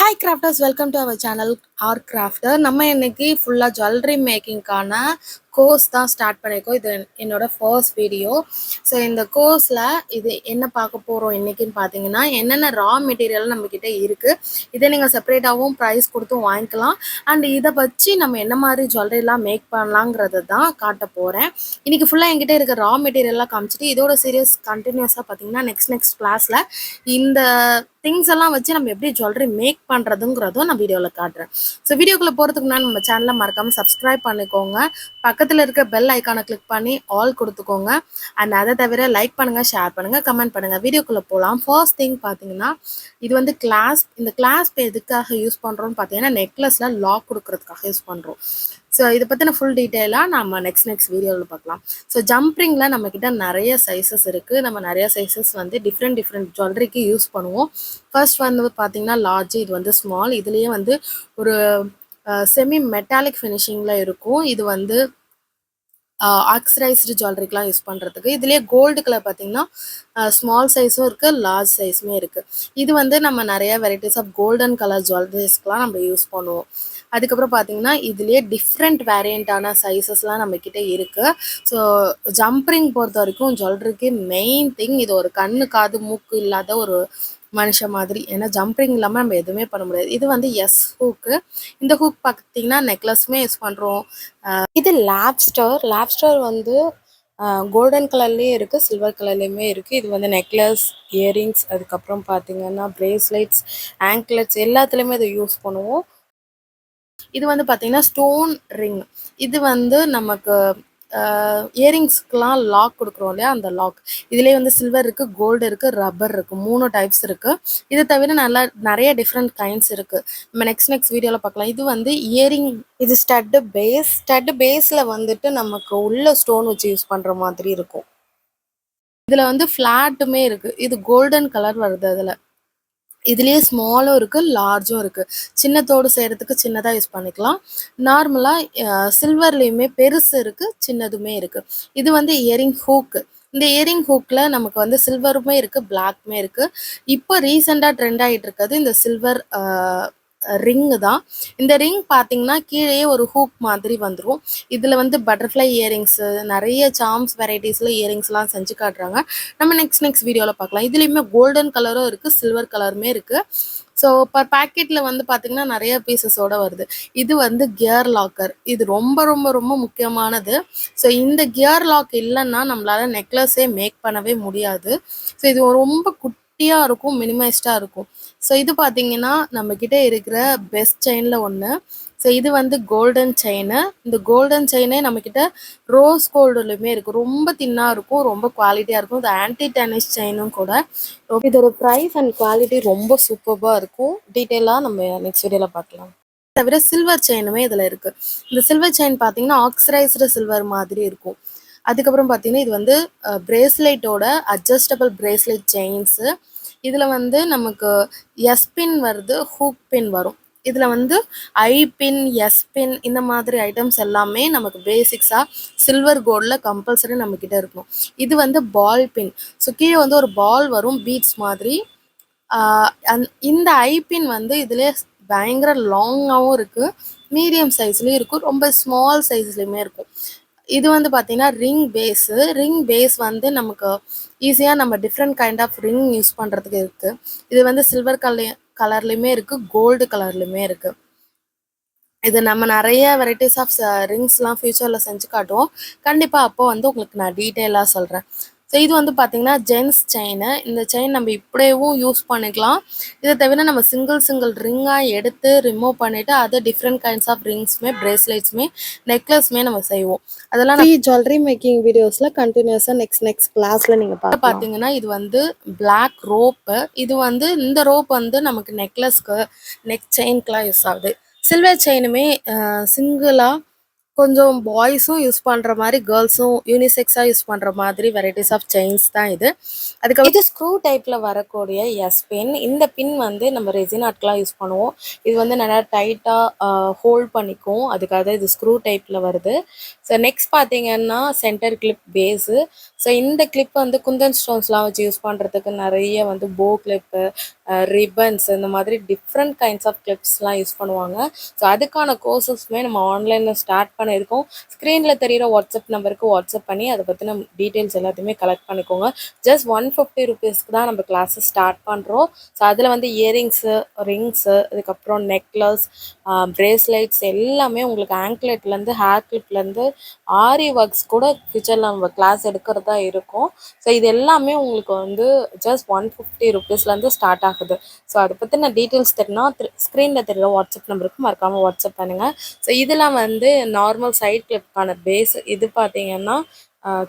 Hi crafters, welcome to our channel R Crafter. நம்ம இன்னைக்கு ஃபுல்லா ஜுவல்லரி மேக்கிங்கான கோர்ஸ் தான் ஸ்டார்ட் பண்ணியிருக்கோம். இது என்னோட ஃபர்ஸ்ட் வீடியோ. ஸோ இந்த கோர்ஸில் இது என்ன பார்க்க போகிறோம் இன்னைக்குன்னு பார்த்தீங்கன்னா, என்னென்ன ரா மெட்டீரியல் நம்மக்கிட்ட இருக்குது, இதை நீங்கள் செப்பரேட்டாகவும் ப்ரைஸ் கொடுத்து வாங்கிக்கலாம். அண்ட் இதை வச்சு நம்ம என்ன மாதிரி ஜுவல்லரிலாம் மேக் பண்ணலாங்கிறத தான் காட்ட போகிறேன். இன்றைக்கி ஃபுல்லாக என்கிட்ட இருக்க ரா மெட்டீரியல்லாம் காமிச்சிட்டு இதோட சீரியஸ் கண்டினியூஸாக பார்த்தீங்கன்னா நெக்ஸ்ட் கிளாஸில் இந்த திங்ஸ் எல்லாம் வச்சு நம்ம எப்படி ஜுவல்லரி மேக் பண்ணுறதுங்கிறதும் நான் வீடியோவில் காட்டுறேன். ஸோ வீடியோக்குள்ளே போகிறதுக்கு முன்னாடி நம்ம சேனலை மறக்காமல் சப்ஸ்கிரைப் பண்ணிக்கோங்க. பக்கத்தில் இருக்க பெல் ஐக்கானை கிளிக் பண்ணி ஆல் கொடுத்துக்கோங்க. அண்ட் அதை தவிர லைக் பண்ணுங்கள், ஷேர் பண்ணுங்கள், கமெண்ட் பண்ணுங்கள். வீடியோக்குள்ளே போகலாம். ஃபர்ஸ்ட் திங் பார்த்தீங்கன்னா, இது வந்து இந்த கிளாஸ்ப் எதுக்காக யூஸ் பண்ணுறோன்னு பார்த்தீங்கன்னா நெக்லஸில் லாக் கொடுக்கறதுக்காக யூஸ் பண்ணுறோம். ஸோ இதை பற்றின ஃபுல் டீட்டெயிலாக நம்ம நெக்ஸ்ட் வீடியோவில் பார்க்கலாம். ஸோ ஜம்ப்ரிங்கில் நம்மக்கிட்ட நிறைய சைஸஸ் இருக்குது. நம்ம நிறைய சைஸஸ் வந்து டிஃப்ரெண்ட் ஜுவல்லரிக்கு யூஸ் பண்ணுவோம். ஃபர்ஸ்ட் வந்து பார்த்தீங்கன்னா லார்ஜ், இது வந்து ஸ்மால். இதுலேயே வந்து ஒரு செமி மெட்டாலிக் ஃபினிஷிங்கில் இருக்கும். இது வந்து ஆக்சிடைஸ்டு ஜுவல்லரிக்கெலாம் யூஸ் பண்ணுறதுக்கு. இதுலேயே கோல்டு கலர் பார்த்தீங்கன்னா ஸ்மால் சைஸும் இருக்குது, லார்ஜ் சைஸுமே இருக்குது. இது வந்து நம்ம நிறைய வெரைட்டிஸ் ஆஃப் கோல்டன் கலர் ஜுவல்லரிஸ்க்கெலாம் நம்ம யூஸ் பண்ணுவோம். அதுக்கப்புறம் பார்த்தீங்கன்னா இதுலேயே டிஃப்ரெண்ட் வேரியண்ட்டான சைஸஸ்லாம் நம்மக்கிட்ட இருக்குது. ஸோ ஜம்ப்ரிங் பொறுத்த வரைக்கும் ஜுவல்லரிக்கு மெயின் திங் இது ஒரு கண்ணு காது மூக்கு இல்லாத ஒரு மனுஷன் மாதிரி. ஏன்னா ஜம்ப்ரிங் இல்லாமல் நம்ம எதுவுமே பண்ண முடியாது. இது வந்து எஸ் ஹூக்கு. இந்த ஹூக் பார்த்தீங்கன்னா நெக்லஸுமே யூஸ் பண்ணுறோம். இது லேப்ஸ்டர் வந்து கோல்டன் கலர்லேயே இருக்குது, சில்வர் கலர்லேயுமே இருக்குது. இது வந்து நெக்லஸ், இயரிங்ஸ், அதுக்கப்புறம் பார்த்தீங்கன்னா பிரேஸ்லெட்ஸ், ஆங்க்லெட்ஸ் எல்லாத்துலேயுமே இதை யூஸ் பண்ணுவோம். இது வந்து பார்த்தீங்கன்னா ஸ்டோன் ரிங். இது வந்து நமக்கு இயரிங்ஸ்க்கெலாம் லாக் கொடுக்குறோம் இல்லையா, அந்த லாக். இதுலேயே வந்து சில்வர் இருக்குது, கோல்டு இருக்குது, ரப்பர் இருக்குது, 3 டைப்ஸ் இருக்குது. இதை தவிர நிறைய டிஃப்ரெண்ட் கைண்ட்ஸ் இருக்குது. நம்ம நெக்ஸ்ட் வீடியோவில் பார்க்கலாம். இது வந்து இயரிங். இது ஸ்டட்டு பேஸில் வந்துட்டு நமக்கு உள்ள ஸ்டோன் வச்சு யூஸ் பண்ணுற மாதிரி இருக்கும். இதில் வந்து ஃப்ளாட்டுமே இருக்குது. இது கோல்டன் கலர் வருது. இதுலேயே ஸ்மாலும் இருக்குது, லார்ஜும் இருக்குது. சின்னத்தோடு செய்கிறதுக்கு சின்னதாக யூஸ் பண்ணிக்கலாம். நார்மலாக சில்வர்லேயுமே பெருசு இருக்குது, சின்னதுமே இருக்குது. இது வந்து இயரிங் ஹூக்கு. இந்த இயரிங் ஹூக்கில் நமக்கு வந்து சில்வருமே இருக்குது, பிளாக்குமே இருக்குது. இப்போ ரீசெண்டாக ட்ரெண்ட் ஆகிட்டு இருக்கிறது இந்த சில்வர் ரிங்கு தான். இந்த ரிங் பார்த்தீங்கன்னா கீழே ஒரு ஹூக் மாதிரி வந்துடும். இதில் வந்து பட்டர்ஃப்ளை இயரிங்ஸு, நிறைய சார்ம்ஸ் வெரைட்டிஸில் இயரிங்ஸ்லாம் செஞ்சு காட்டுறாங்க. நம்ம நெக்ஸ்ட் வீடியோவில் பார்க்கலாம். இதுலேயுமே கோல்டன் கலரும் இருக்குது, சில்வர் கலருமே இருக்குது. ஸோ பர் பேக்கெட்டில் வந்து பார்த்திங்கன்னா நிறைய பீசஸோடு வருது. இது வந்து கியர் லாக்கர். இது ரொம்ப முக்கியமானது. ஸோ இந்த கியர் லாக் இல்லைன்னா நம்மளால் நெக்லஸே மேக் பண்ணவே முடியாது. ஸோ இது ரொம்ப குட்டியாக இருக்கும், மினிமைஸ்டாக இருக்கும். ஸோ இது பார்த்தீங்கன்னா நம்மக்கிட்ட இருக்கிற பெஸ்ட் செயினில் ஒன்று. ஸோ இது வந்து கோல்டன் செயினு. இந்த கோல்டன் செயினே நம்மக்கிட்ட ரோஸ் கோல்டுலையுமே இருக்குது. ரொம்ப தின்னாக இருக்கும், ரொம்ப குவாலிட்டியாக இருக்கும். இது ஆன்டி டென்னிஸ் செயினும் கூட. இதோட ப்ரைஸ் அண்ட் குவாலிட்டி ரொம்ப சூப்பராக இருக்கும். டீட்டெயிலாக நம்ம நெக்ஸ்ட் வீடியோவில் பார்க்கலாம். தவிர சில்வர் செயினுமே இதில் இருக்குது. இந்த சில்வர் செயின் பார்த்தீங்கன்னா ஆக்சிடைஸ்டு சில்வர் மாதிரி இருக்கும். அதுக்கப்புறம் பார்த்தீங்கன்னா இது வந்து பிரேஸ்லெட்டோட அட்ஜஸ்டபிள் பிரேஸ்லெட் செயின்ஸு. இதில் வந்து நமக்கு எஸ் பின் வருது, ஹூக் பின் வரும். இதில் வந்து ஐ பின், எஸ் பின் இந்த மாதிரி ஐட்டம்ஸ் எல்லாமே நமக்கு பேசிக்ஸாக சில்வர் கோல்டில் கம்பல்சரி நம்மக்கிட்ட இருக்கும். இது வந்து பால் பின். ஸோ கீழே வந்து ஒரு பால் வரும், பீட்ஸ் மாதிரி. இந்த ஐ பின் வந்து இதிலே பயங்கர லாங்காகவும் இருக்குது, மீடியம் சைஸ்லேயும் இருக்கும், ரொம்ப ஸ்மால் சைஸ்லேயுமே இருக்கும். இது வந்து பார்த்தீங்கன்னா ரிங் பேஸ் வந்து நமக்கு ஈஸியாக நம்ம different kind of ring use பண்ணுறதுக்கு இருக்குது. இது வந்து சில்வர் கலர்லேயுமே இருக்குது, கோல்டு கலர்லேயுமே இருக்குது. இது நம்ம நிறைய வெரைட்டிஸ் ஆஃப் ரிங்ஸ்லாம் ஃப்யூச்சரில் செஞ்சு காட்டுவோம். கண்டிப்பாக அப்போ வந்து உங்களுக்கு நான் டீட்டெயிலாக சொல்கிறேன். ஸோ இது வந்து பார்த்திங்கன்னா ஜென்ஸ் செயினு. இந்த செயின் நம்ம இப்படியேவும் யூஸ் பண்ணிக்கலாம். இதை தவிர நம்ம சிங்கிள் ரிங்காக எடுத்து ரிமூவ் பண்ணிவிட்டு அதை டிஃப்ரெண்ட் கைண்ட்ஸ் ஆஃப் ரிங்ஸுமே, பிரேஸ்லெட்ஸுமே, நெக்லஸ்மே நம்ம செய்வோம். அதெல்லாம் ஜுவல்லரி மேக்கிங் வீடியோஸில் கண்டினியூஸாக நெக்ஸ்ட் கிளாஸில் நீங்கள் பார்த்தீங்கன்னா இது வந்து பிளாக் ரோப்பு. இது வந்து இந்த ரோப் வந்து நமக்கு நெக்லஸ்க்கு, நெக் செயின்க்கெலாம் யூஸ் ஆகுது. சில்வர் செயினுமே சிங்கிளாக கொஞ்சம் பாய்ஸும் யூஸ் பண்ணுற மாதிரி கேர்ள்ஸும் யூனிசெக்ஸாக யூஸ் பண்ணுற மாதிரி வெரைட்டிஸ் ஆஃப் செயின்ஸ் தான் இது. அதுக்கப்புறம் இது ஸ்க்ரூ டைப்பில் வரக்கூடிய எஸ் பின். இந்த பின் வந்து நம்ம ரெசின் ஆர்ட்க்கெலாம் யூஸ் பண்ணுவோம். இது வந்து நல்லா டைட்டாக ஹோல்ட் பண்ணிக்கும், அதுக்காக இது ஸ்க்ரூ டைப்பில் வருது. ஸோ நெக்ஸ்ட் பார்த்தீங்கன்னா சென்டர் கிளிப் பேஸு. ஸோ இந்த கிளிப் வந்து குந்தன் ஸ்டோன்ஸ்லாம் வச்சு யூஸ் பண்ணுறதுக்கு நிறைய வந்து போ கிளிப்பு, ரிப்பன்ஸ், இந்த மாதிரி டிஃப்ரெண்ட் கைண்ட்ஸ் ஆஃப் கிளிப்ஸ்லாம் யூஸ் பண்ணுவாங்க. ஸோ அதுக்கான கோர்சஸ்மே நம்ம ஆன்லைனில் ஸ்டார்ட் பண்ணியிருக்கோம். ஸ்க்ரீனில் தெரிகிற வாட்ஸ்அப் நம்பருக்கு வாட்ஸ்அப் பண்ணி அதை பற்றின டீட்டெயில்ஸ் எல்லாத்தையுமே கலெக்ட் பண்ணிக்கோங்க. ஜஸ்ட் 150 ருபீஸ்க்கு தான் நம்ம கிளாஸஸ் ஸ்டார்ட் பண்ணுறோம். ஸோ அதில் வந்து இயரிங்ஸு, ரிங்ஸு, அதுக்கப்புறம் நெக்லஸ், பிரேஸ்லெட்ஸ் எல்லாமே உங்களுக்கு ஆங்க்லெட்லேருந்து ஹேர் கிளிப்லேருந்து ஆரி ஒர்க்ஸ் கூட ஃபியூச்சரில் நம்ம கிளாஸ் எடுக்கிறதா இருக்கும். ஸோ இது எல்லாமே உங்களுக்கு வந்து ஜஸ்ட் 150 ருபீஸ்லேருந்து ஸ்டார்ட் ஆகுது. ஸோ அதை பற்றின டீட்டெயில்ஸ் தெரினா ஸ்க்ரீனில் தெரிகிற வாட்ஸ்அப் நம்பருக்கு மறக்காமல் வாட்ஸ்அப் பண்ணுங்கள். ஸோ இதெல்லாம் வந்து நார்மல் சைட் கிளிப்கான பேஸ். இது பார்த்தீங்கன்னா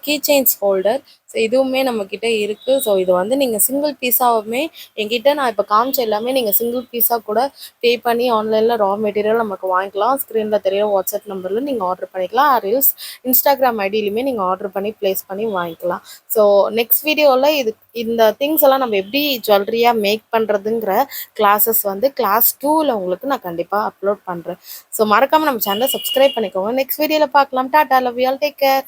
கீ செயின்ஸ் ஹோல்டர். ஸோ இதுவுமே நம்மக்கிட்ட இருக்குது. ஸோ இது வந்து நீங்கள் சிங்கிள் பீஸாகவுமே என்கிட்ட நான் இப்போ காமிச்ச எல்லாமே நீங்கள் சிங்கிள் பீஸாக கூட பே பண்ணி ஆன்லைனில் ரா மெட்டீரியல் நமக்கு வாங்கிக்கலாம். ஸ்க்ரீனில் தெரியிற வாட்ஸ்அப் நம்பரில் நீங்கள் ஆர்டர் பண்ணிக்கலாம். ரீல்ஸ் இன்ஸ்டாகிராம் ஐடியிலுமே நீங்கள் ஆர்டர் பண்ணி ப்ளேஸ் பண்ணி வாங்கிக்கலாம். ஸோ நெக்ஸ்ட் வீடியோவில் இந்த திங்ஸ் எல்லாம் நம்ம எப்படி ஜுவல்லரியாக மேக் பண்ணுறதுங்கிற கிளாஸஸ் வந்து கிளாஸ் 2ல் உங்களுக்கு நான் கண்டிப்பாக அப்லோட் பண்ணுறேன். ஸோ மறக்காமல் நம்ம சேனலை சப்ஸ்கிரைப் பண்ணிக்கோங்க. நெக்ஸ்ட் வீடியோவில் பார்க்கலாம். Tata, love you all, take care.